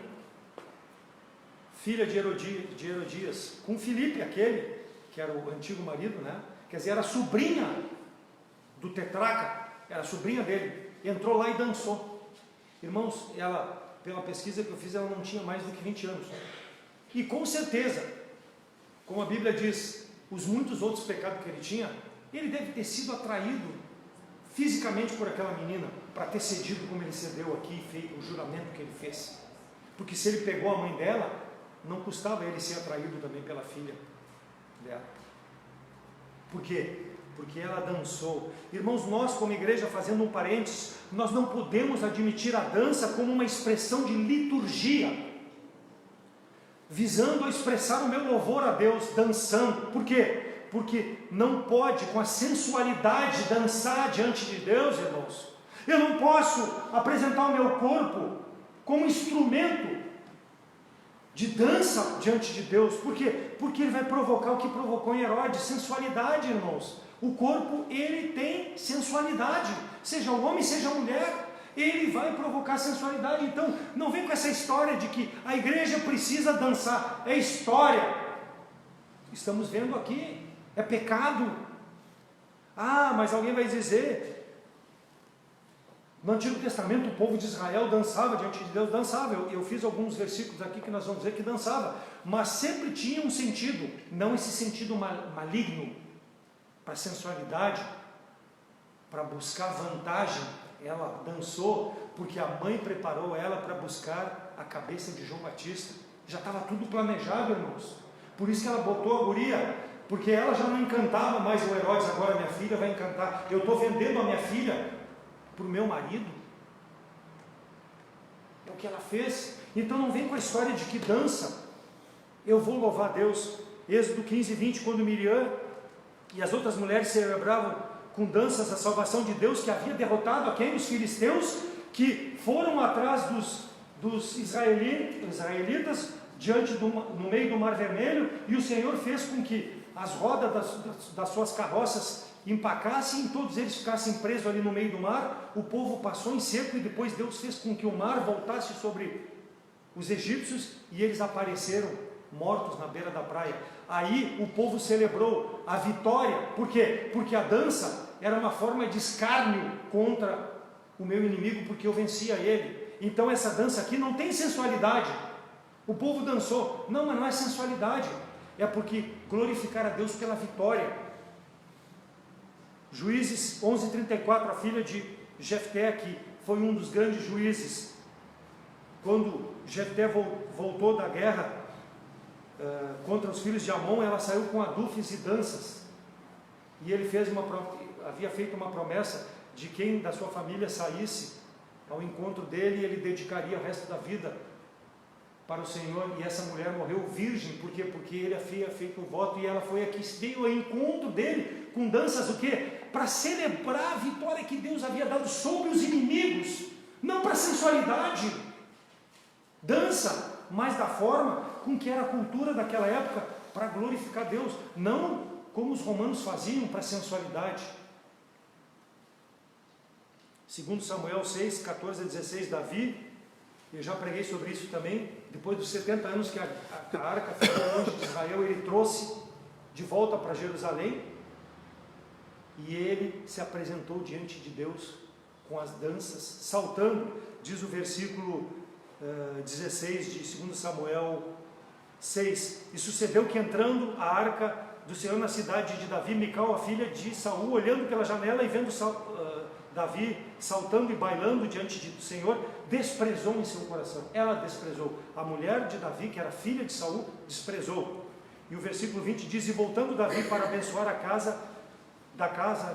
filha de Herodias, com Filipe, aquele que era o antigo marido, né? Quer dizer, era sobrinha do tetrarca, era sobrinha dele, entrou lá e dançou. Irmãos, ela, pela pesquisa que eu fiz, ela não tinha mais do que 20 anos. E com certeza, como a Bíblia diz, os muitos outros pecados que ele tinha, ele deve ter sido atraído fisicamente por aquela menina, para ter cedido como ele cedeu aqui e feito o juramento que ele fez. Porque se ele pegou a mãe dela, não custava ele ser atraído também pela filha dela. Por quê? Porque ela dançou. Irmãos, nós como igreja, fazendo um parênteses, nós não podemos admitir a dança como uma expressão de liturgia, visando a expressar o meu louvor a Deus, dançando. Por quê? Porque não pode, com a sensualidade, dançar diante de Deus, irmãos. Eu não posso apresentar o meu corpo como instrumento de dança diante de Deus. Por quê? Porque ele vai provocar o que provocou em Herodes, sensualidade, irmãos. O corpo, ele tem sensualidade, seja o homem, seja a mulher, ele vai provocar sensualidade. Então, não vem com essa história de que a igreja precisa dançar, é história. Estamos vendo aqui, é pecado. Ah, mas alguém vai dizer, no Antigo Testamento o povo de Israel dançava diante de Deus, dançava. Eu fiz alguns versículos aqui que nós vamos dizer que dançava, mas sempre tinha um sentido, não esse sentido maligno, para sensualidade, para buscar vantagem. Ela dançou porque a mãe preparou ela para buscar a cabeça de João Batista. Já estava tudo planejado, irmãos. Por isso que ela botou a guria, porque ela já não encantava mais o Herodes. Agora minha filha vai encantar. Eu estou vendendo a minha filha para o meu marido. É o que ela fez. Então não vem com a história de que dança. Eu vou louvar a Deus. Êxodo 15, 20, quando Miriam e as outras mulheres celebravam com danças a salvação de Deus, que havia derrotado a quem? Os filisteus, que foram atrás dos israelitas no meio do Mar Vermelho, e o Senhor fez com que as rodas das suas carroças empacassem e todos eles ficassem presos ali no meio do mar. O povo passou em seco e depois Deus fez com que o mar voltasse sobre os egípcios e eles apareceram mortos na beira da praia. Aí o povo celebrou a vitória. Por quê? Porque a dança era uma forma de escárnio contra o meu inimigo, porque eu vencia ele. Então essa dança aqui não tem sensualidade. O povo dançou. Não, mas não é sensualidade. É porque glorificar a Deus pela vitória. Juízes 11:34, a filha de Jefté, que foi um dos grandes juízes, quando Jefté voltou da guerra contra os filhos de Amon, ela saiu com adufes e danças, e ele havia feito uma promessa de quem da sua família saísse ao encontro dele, ele dedicaria o resto da vida para o Senhor, e essa mulher morreu virgem. Por quê? Porque ele havia feito o voto, e ela foi aqui, veio ao encontro dele, com danças, o quê? Para celebrar a vitória que Deus havia dado sobre os inimigos, não para sensualidade. Dança, mas da forma com que era a cultura daquela época, para glorificar Deus, não como os romanos faziam, para sensualidade. 2 Samuel 6, 14-16, Davi, eu já preguei sobre isso também, depois dos 70 anos que a arca ficou longe de Israel, ele trouxe de volta para Jerusalém, e ele se apresentou diante de Deus com as danças, saltando. Diz o versículo 16 de 2 Samuel 6, e sucedeu que entrando a arca do Senhor na cidade de Davi, Mical, a filha de Saul, olhando pela janela e vendo Davi saltando e bailando diante do Senhor, desprezou em seu coração. Ela desprezou. A mulher de Davi, que era filha de Saul, desprezou. E o versículo 20 diz: e voltando Davi para abençoar para casa,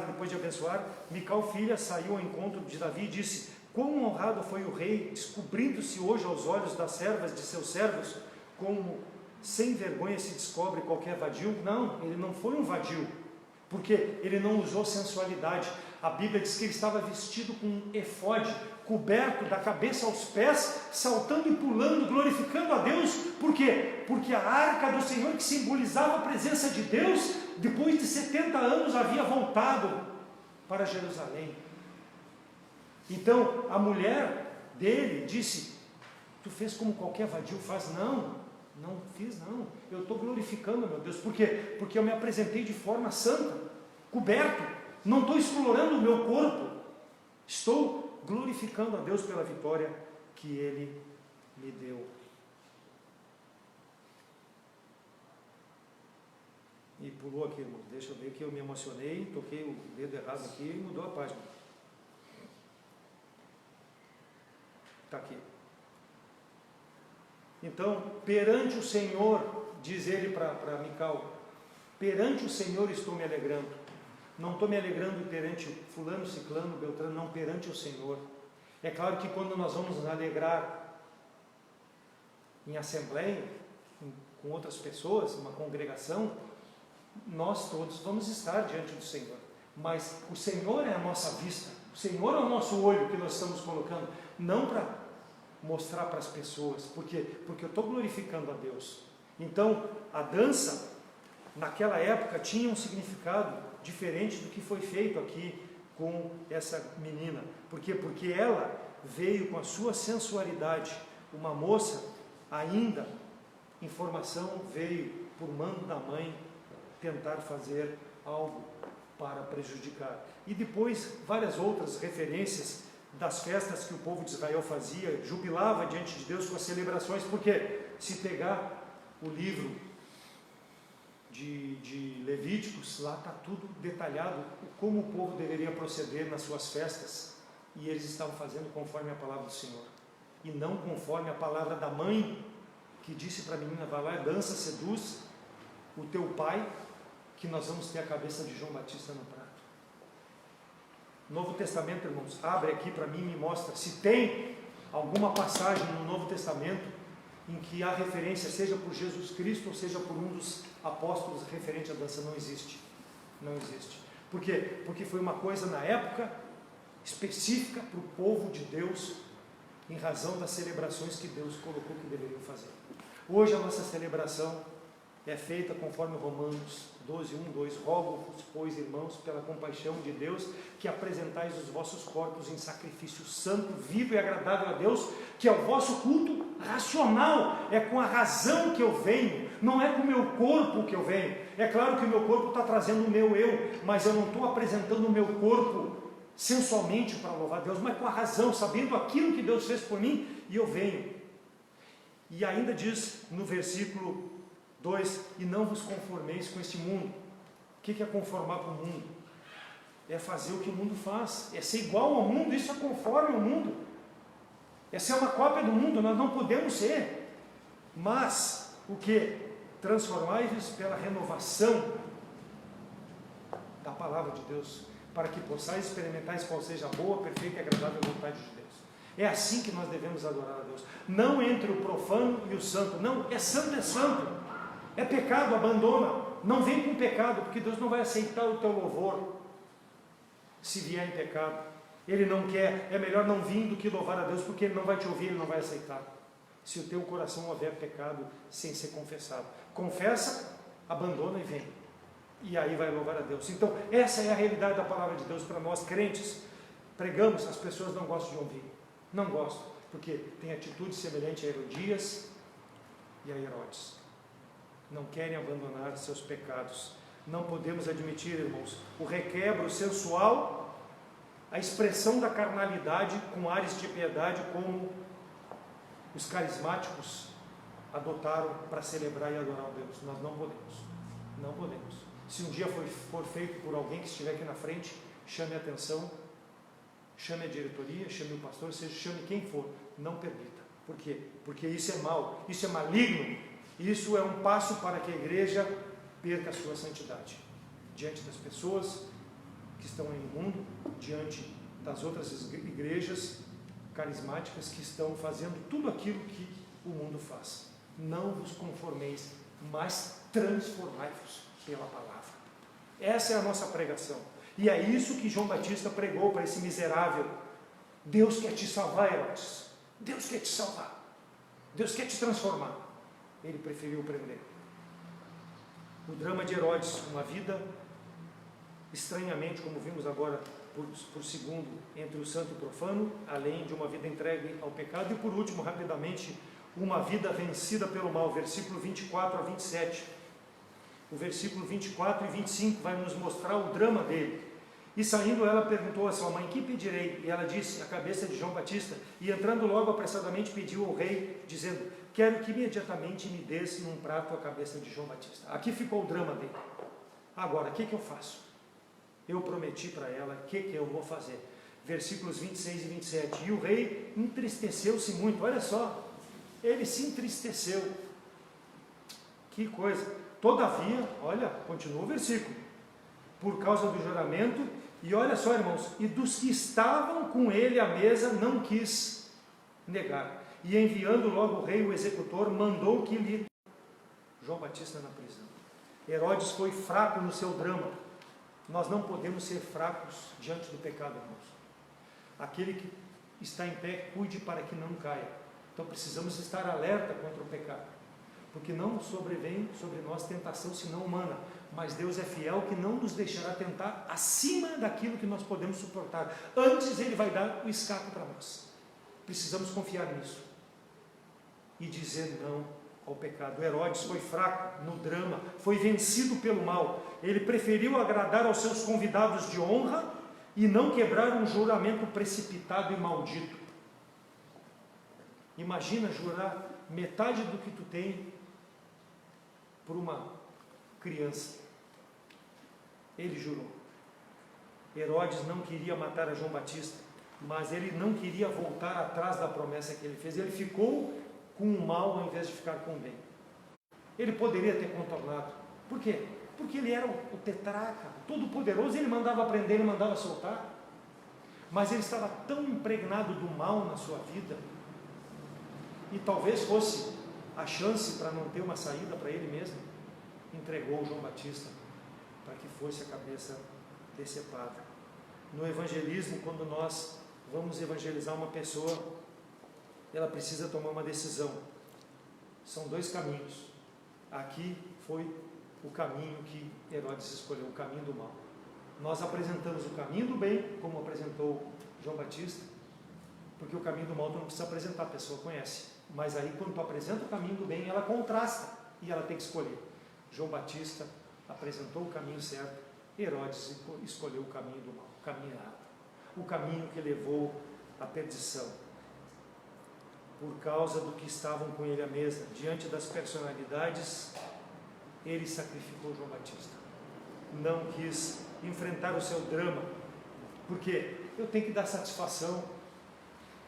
depois de abençoar, Mical, filha, saiu ao encontro de Davi e disse: quão honrado foi o rei, descobrindo-se hoje aos olhos das servas de seus servos, como sem vergonha se descobre qualquer vadio. Não, ele não foi um vadio, porque ele não usou sensualidade. A Bíblia diz que ele estava vestido com um efode, coberto da cabeça aos pés, saltando e pulando, glorificando a Deus. Por quê? Porque a arca do Senhor, que simbolizava a presença de Deus, depois de 70 anos havia voltado para Jerusalém. Então a mulher dele disse: tu fez como qualquer vadio faz? Não fiz não, eu estou glorificando, meu Deus. Por quê? Porque eu me apresentei de forma santa, coberto, não estou explorando o meu corpo, estou glorificando a Deus pela vitória que Ele me deu. E pulou aqui, irmãos, deixa eu ver que eu me emocionei, toquei o dedo errado aqui e mudou a página. Está aqui. Então, perante o Senhor, diz ele para Mical, perante o Senhor estou me alegrando. Não estou me alegrando perante fulano, ciclano, beltrano, não, perante o Senhor. É claro que quando nós vamos nos alegrar em assembleia, com outras pessoas, uma congregação, nós todos vamos estar diante do Senhor. Mas o Senhor é a nossa vista, o Senhor é o nosso olho que nós estamos colocando, não para mostrar para as pessoas, porque eu estou glorificando a Deus. Então a dança naquela época tinha um significado diferente do que foi feito aqui com essa menina. Por quê? Porque ela veio com a sua sensualidade. Uma moça ainda em formação veio por mando da mãe tentar fazer algo para prejudicar. E depois várias outras referências das festas que o povo de Israel fazia, jubilava diante de Deus com as celebrações. Porque se pegar o livro de Levíticos, lá está tudo detalhado, como o povo deveria proceder nas suas festas, e eles estavam fazendo conforme a palavra do Senhor, e não conforme a palavra da mãe, que disse para a menina: vai lá, dança, seduz o teu pai, que nós vamos ter a cabeça de João Batista no prato. Novo Testamento, irmãos, abre aqui para mim e me mostra se tem alguma passagem no Novo Testamento em que há referência, seja por Jesus Cristo ou seja por um dos apóstolos, referente à dança. Não existe. Não existe. Por quê? Porque foi uma coisa na época específica para o povo de Deus, em razão das celebrações que Deus colocou que deveriam fazer. Hoje a nossa celebração é feita conforme Romanos 12, 1, 2, rogo-vos, pois, irmãos, pela compaixão de Deus, que apresentais os vossos corpos em sacrifício santo, vivo e agradável a Deus, que é o vosso culto racional. É com a razão que eu venho, não é com o meu corpo que eu venho. É claro que o meu corpo está trazendo o meu eu, mas eu não estou apresentando o meu corpo sensualmente para louvar Deus, mas com a razão, sabendo aquilo que Deus fez por mim, e eu venho. E ainda diz no versículo 2, e não vos conformeis com este mundo. O que é conformar com o mundo? É fazer o que o mundo faz, é ser igual ao mundo, isso é conforme ao mundo, é ser uma cópia do mundo. Nós não podemos ser, mas o que? Transformai-vos pela renovação da palavra de Deus, para que possais experimentar qual seja a boa, perfeita e agradável vontade de Deus. É assim que nós devemos adorar a Deus, não entre o profano e o santo. Não, é santo, é pecado, abandona, não vem com pecado, porque Deus não vai aceitar o teu louvor se vier em pecado. Ele não quer, é melhor não vir do que louvar a Deus, porque Ele não vai te ouvir, Ele não vai aceitar, se o teu coração houver pecado sem ser confessado. Confessa, abandona e vem, e aí vai louvar a Deus. Então essa é a realidade da palavra de Deus para nós crentes. Pregamos, as pessoas não gostam de ouvir, não gostam, porque tem atitude semelhante a Herodias e a Herodes, não querem abandonar seus pecados. Não podemos admitir, irmãos, o requebro sensual, a expressão da carnalidade com ares de piedade, como os carismáticos adotaram para celebrar e adorar a Deus. Nós não podemos, não podemos. Se um dia for feito por alguém que estiver aqui na frente, chame a atenção, chame a diretoria, chame o pastor, chame quem for, não permita. Por quê? Porque isso é mal, isso é maligno, isso é um passo para que a igreja perca a sua santidade diante das pessoas que estão no mundo, diante das outras igrejas carismáticas que estão fazendo tudo aquilo que o mundo faz. Não vos conformeis, mas transformai-vos pela palavra. Essa é a nossa pregação, e é isso que João Batista pregou para esse miserável. Deus quer te salvar, Herodes, Deus quer te salvar, Deus quer te transformar. Ele preferiu prender. O drama de Herodes, uma vida estranhamente, como vimos agora, por segundo, entre o santo e o profano, além de uma vida entregue ao pecado. E por último, rapidamente, uma vida vencida pelo mal, versículo 24 a 27. O versículo 24 e 25 vai nos mostrar o drama dele. E saindo, ela perguntou a sua mãe: que pedirei? E ela disse: a cabeça de João Batista. E entrando logo apressadamente, pediu ao rei, dizendo: quero que imediatamente me desse num prato a cabeça de João Batista. Aqui ficou o drama dele. Agora, o que eu faço? Eu prometi para ela, o que eu vou fazer? Versículos 26 e 27. E o rei entristeceu-se muito. Olha só, ele se entristeceu. Que coisa. Todavia, olha, continua o versículo. Por causa do juramento, e olha só, irmãos, e dos que estavam com ele à mesa, não quis negar. E enviando logo o rei, o executor, mandou que lhe... João Batista na prisão. Herodes foi fraco no seu drama. Nós não podemos ser fracos diante do pecado, irmãos. Aquele que está em pé, cuide para que não caia. Então precisamos estar alerta contra o pecado, porque não sobrevém sobre nós tentação senão humana, mas Deus é fiel que não nos deixará tentar acima daquilo que nós podemos suportar. Antes Ele vai dar o escape para nós. Precisamos confiar nisso e dizer não ao pecado. Herodes foi fraco no drama, foi vencido pelo mal. Ele preferiu agradar aos seus convidados de honra e não quebrar um juramento precipitado e maldito. Imagina jurar metade do que tu tem por uma criança. Ele jurou. Herodes não queria matar a João Batista, mas ele não queria voltar atrás da promessa que ele fez. Ele ficou com o mal ao invés de ficar com o bem. Ele poderia ter contornado. Por quê? Porque ele era o tetrarca, todo poderoso, ele mandava prender, ele mandava soltar. Mas ele estava tão impregnado do mal na sua vida, e talvez fosse a chance para não ter uma saída para ele mesmo, entregou João Batista para que fosse a cabeça decepada. No evangelismo, quando nós vamos evangelizar uma pessoa, ela precisa tomar uma decisão. São dois caminhos. Aqui foi o caminho que Herodes escolheu, o caminho do mal. Nós apresentamos o caminho do bem, como apresentou João Batista, porque o caminho do mal tu não precisa apresentar, a pessoa conhece. Mas aí quando tu apresenta o caminho do bem, ela contrasta e ela tem que escolher. João Batista apresentou o caminho certo, Herodes escolheu o caminho do mal, o caminho errado, o caminho que levou à perdição. Por causa do que estavam com ele à mesa, diante das personalidades, ele sacrificou João Batista. Não quis enfrentar o seu drama, porque eu tenho que dar satisfação.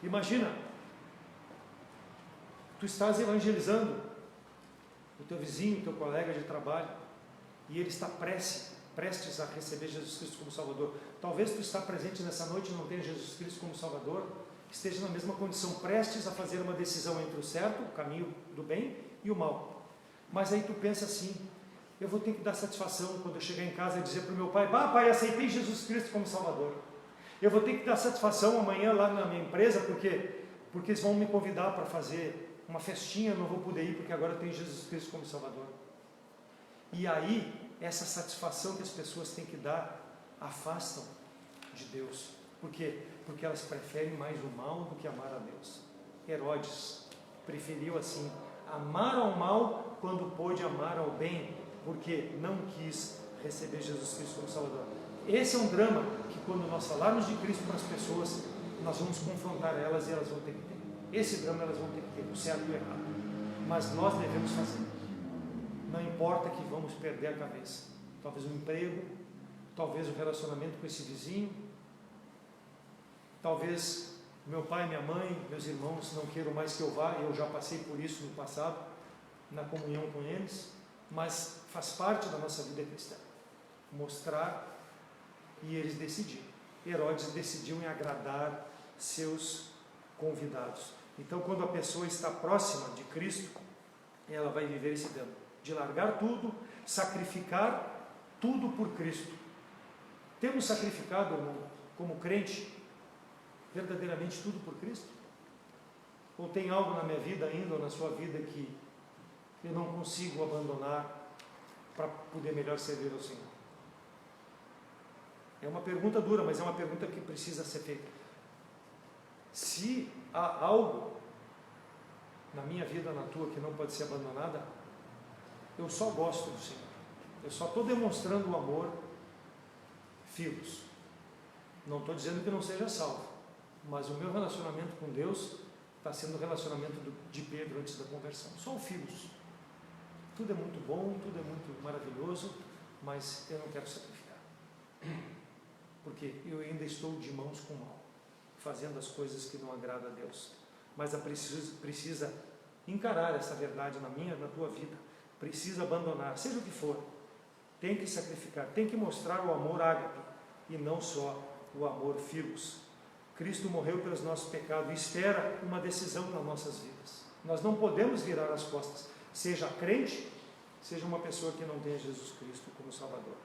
Imagina, tu estás evangelizando o teu vizinho, o teu colega de trabalho, e ele está prestes a receber Jesus Cristo como Salvador. Talvez tu está presente nessa noite e não tenha Jesus Cristo como Salvador, esteja na mesma condição, prestes a fazer uma decisão entre o certo, o caminho do bem, e o mal. Mas aí tu pensa assim, eu vou ter que dar satisfação quando eu chegar em casa e dizer para o meu pai, pai, aceitei Jesus Cristo como Salvador. Eu vou ter que dar satisfação amanhã lá na minha empresa, porque eles vão me convidar para fazer uma festinha, eu não vou poder ir porque agora eu tenho Jesus Cristo como Salvador. E aí, essa satisfação que as pessoas têm que dar, afastam de Deus. Por quê? Porque elas preferem mais o mal do que amar a Deus. Herodes preferiu assim, amar ao mal quando pôde amar ao bem, porque não quis receber Jesus Cristo como Salvador. Esse é um drama que quando nós falarmos de Cristo para as pessoas, nós vamos confrontar elas e elas vão ter que ter. Esse drama elas vão ter que ter, o certo e o errado. Mas nós devemos fazer. Não importa que vamos perder a cabeça. Talvez um emprego, talvez um relacionamento com esse vizinho, talvez meu pai, minha mãe, meus irmãos não queiram mais que eu vá, eu já passei por isso no passado, na comunhão com eles, mas faz parte da nossa vida cristã. Mostrar e eles decidiram. Herodes decidiu em agradar seus convidados. Então, quando a pessoa está próxima de Cristo, ela vai viver esse drama, de largar tudo, sacrificar tudo por Cristo. Temos sacrificado, irmão, como crente, verdadeiramente tudo por Cristo? Ou tem algo na minha vida ainda, ou na sua vida, que eu não consigo abandonar para poder melhor servir ao Senhor? É uma pergunta dura, mas é uma pergunta que precisa ser feita. Se há algo na minha vida, na tua, que não pode ser abandonada, eu só gosto do Senhor. Eu só estou demonstrando o amor, filhos. Não estou dizendo que não seja salvo, mas o meu relacionamento com Deus está sendo o relacionamento de Pedro antes da conversão. Só o filhos. Tudo é muito bom, tudo é muito maravilhoso, mas eu não quero sacrificar. Porque eu ainda estou de mãos com o mal, fazendo as coisas que não agradam a Deus. Mas precisa encarar essa verdade na minha, na tua vida. Precisa abandonar, seja o que for. Tem que sacrificar, tem que mostrar o amor ágape e não só o amor filhos. Cristo morreu pelos nossos pecados e espera uma decisão nas nossas vidas. Nós não podemos virar as costas, seja crente, seja uma pessoa que não tenha Jesus Cristo como Salvador.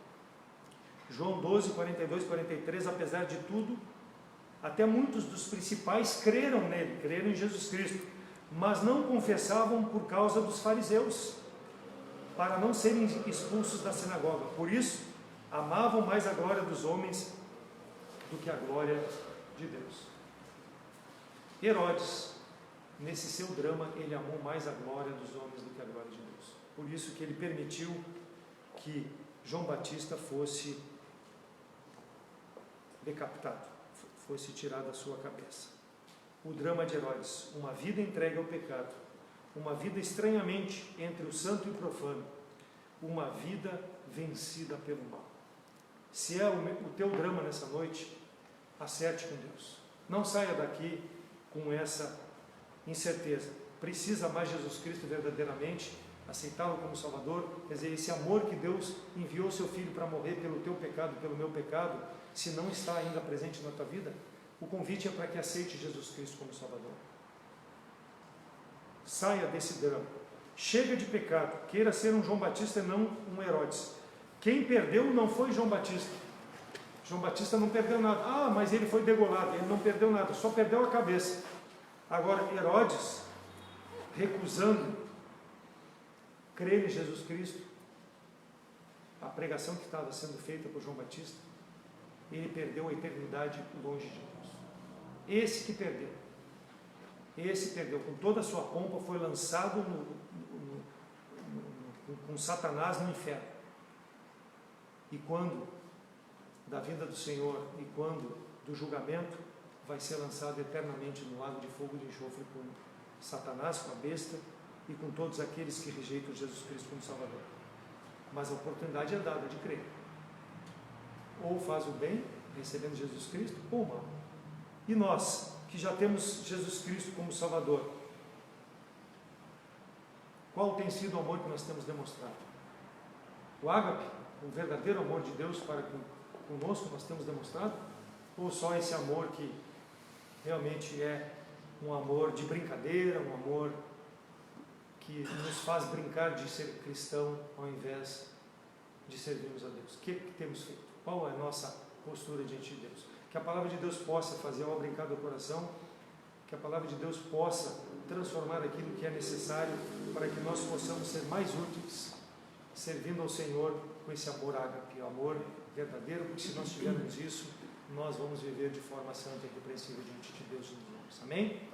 João 12, 42, 43, apesar de tudo, até muitos dos principais creram nele, creram em Jesus Cristo, mas não confessavam por causa dos fariseus, para não serem expulsos da sinagoga. Por isso, amavam mais a glória dos homens do que a glória de Deus. Herodes, nesse seu drama, ele amou mais a glória dos homens do que a glória de Deus. Por isso que ele permitiu que João Batista fosse decapitado, fosse tirado da sua cabeça. O drama de Herodes, uma vida entregue ao pecado, uma vida estranhamente entre o santo e o profano, uma vida vencida pelo mal. Se é o teu drama nessa noite, acerte com Deus. Não saia daqui com essa incerteza. Precisa mais Jesus Cristo verdadeiramente, aceitá-lo como Salvador, quer dizer, esse amor que Deus enviou seu Filho para morrer pelo teu pecado, pelo meu pecado, se não está ainda presente na tua vida, o convite é para que aceite Jesus Cristo como Salvador. Saia desse drama. Chega de pecado. Queira ser um João Batista e não um Herodes. Quem perdeu não foi João Batista. João Batista não perdeu nada. Ah, mas ele foi degolado. Ele não perdeu nada, só perdeu a cabeça. Agora, Herodes, recusando crer em Jesus Cristo, a pregação que estava sendo feita por João Batista, ele perdeu a eternidade longe de Deus. Esse que perdeu, com toda a sua pompa, foi lançado com Satanás no inferno. E quando da vinda do Senhor e quando do julgamento, vai ser lançado eternamente no lago de fogo e de enxofre com Satanás, com a besta e com todos aqueles que rejeitam Jesus Cristo como Salvador. Mas a oportunidade é dada de crer. Ou faz o bem, recebendo Jesus Cristo, ou o mal. E nós, que já temos Jesus Cristo como Salvador, qual tem sido o amor que nós temos demonstrado? O ágape, o verdadeiro amor de Deus para conosco, nós temos demonstrado? Ou só esse amor que realmente é um amor de brincadeira, um amor que nos faz brincar de ser cristão ao invés de servirmos a Deus? O que temos feito? Qual é a nossa postura diante de Deus? Que a palavra de Deus possa fazer uma brincar do coração, que a palavra de Deus possa transformar aquilo que é necessário para que nós possamos ser mais úteis, servindo ao Senhor com esse amor ágape, amor verdadeiro, porque se nós tivermos isso, nós vamos viver de forma santa e repreensível diante de Deus. Amém?